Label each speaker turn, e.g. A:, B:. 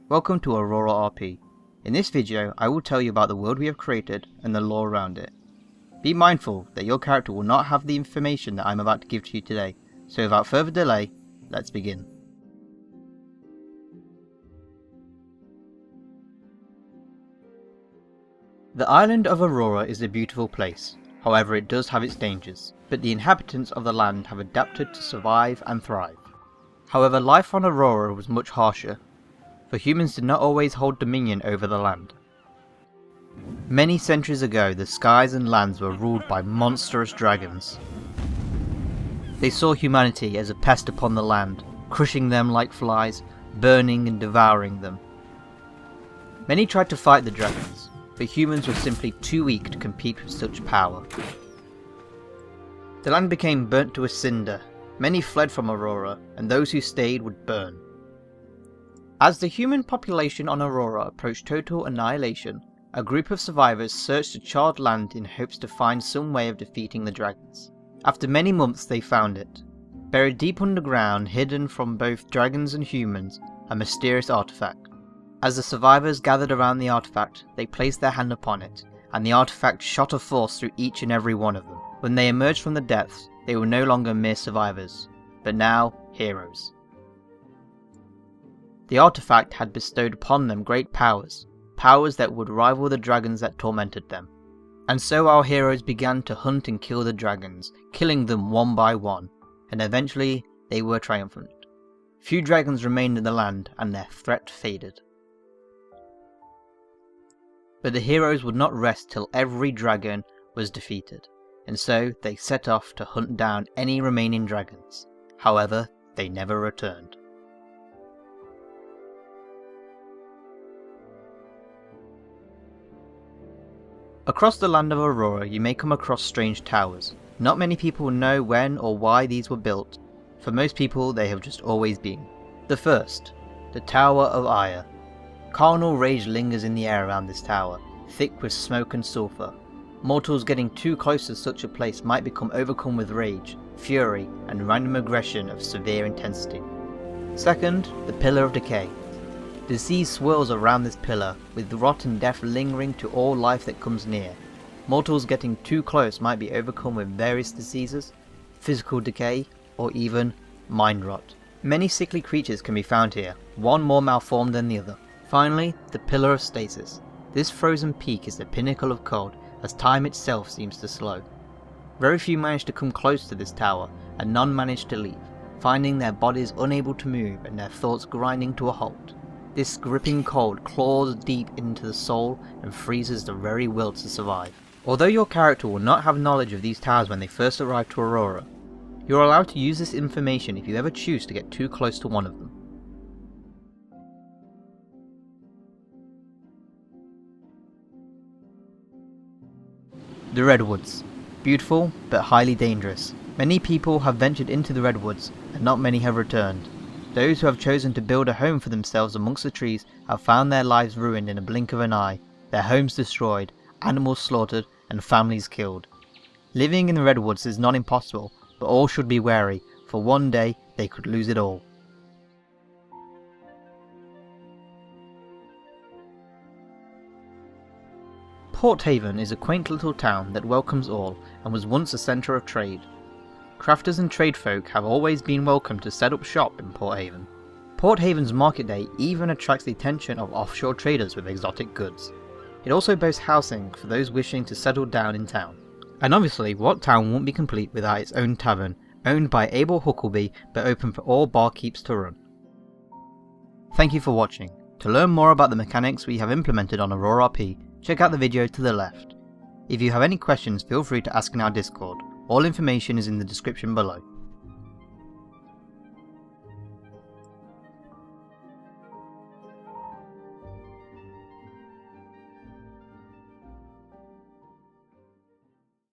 A: Welcome to AuroraRP. In this video I will tell you about the world we have created and the lore around it. Be mindful that your character will not have the information that I am about to give to you today, so without further delay, let's begin. The island of Aurora is a beautiful place, however it does have its dangers, but the inhabitants of the land have adapted to survive and thrive. However, life on Aurora was much harsher, for humans did not always hold dominion over the land. Many centuries ago, the skies and lands were ruled by monstrous dragons. They saw humanity as a pest upon the land, crushing them like flies, burning and devouring them. Many tried to fight the dragons, but humans were simply too weak to compete with such power. The land became burnt to a cinder. Many fled from Aurora, and those who stayed would burn. As the human population on Aurora approached total annihilation, a group of survivors searched the charred land in hopes to find some way of defeating the dragons. After many months they found it. Buried deep underground, hidden from both dragons and humans, a mysterious artifact. As the survivors gathered around the artifact, they placed their hand upon it, and the artifact shot a force through each and every one of them. When they emerged from the depths, they were no longer mere survivors, but now heroes. The artifact had bestowed upon them great powers, powers that would rival the dragons that tormented them. And so our heroes began to hunt and kill the dragons, killing them one by one, and eventually they were triumphant. Few dragons remained in the land, and their threat faded. But the heroes would not rest till every dragon was defeated, and so they set off to hunt down any remaining dragons. However, they never returned. Across the land of Aurora you may come across strange towers. Not many people know when or why these were built. For most people they have just always been. The first, the Tower of Ire. Carnal rage lingers in the air around this tower, thick with smoke and sulphur. Mortals getting too close to such a place might become overcome with rage, fury, and random aggression of severe intensity. Second, the Pillar of Decay. Disease swirls around this pillar, with rot and death lingering to all life that comes near. Mortals getting too close might be overcome with various diseases, physical decay, or even mind rot. Many sickly creatures can be found here, one more malformed than the other. Finally, the Pillar of Stasis. This frozen peak is the pinnacle of cold, as time itself seems to slow. Very few manage to come close to this tower, and none manage to leave, finding their bodies unable to move and their thoughts grinding to a halt. This gripping cold claws deep into the soul and freezes the very will to survive. Although your character will not have knowledge of these towers when they first arrive to Aurora, you are allowed to use this information if you ever choose to get too close to one of them. The Redwoods. Beautiful, but highly dangerous. Many people have ventured into the Redwoods, and not many have returned. Those who have chosen to build a home for themselves amongst the trees have found their lives ruined in a blink of an eye, their homes destroyed, animals slaughtered, and families killed. Living in the Redwoods is not impossible, but all should be wary, for one day they could lose it all. Port Haven is a quaint little town that welcomes all and was once a centre of trade. Crafters and tradefolk have always been welcome to set up shop in Port Haven. Port Haven's market day even attracts the attention of offshore traders with exotic goods. It also boasts housing for those wishing to settle down in town. And obviously, what town won't be complete without its own tavern, owned by Abel Huckleby but open for all barkeeps to run. Thank you for watching. To learn more about the mechanics we have implemented on AuroraRP, check out the video to the left. If you have any questions, feel free to ask in our Discord. All information is in the description below.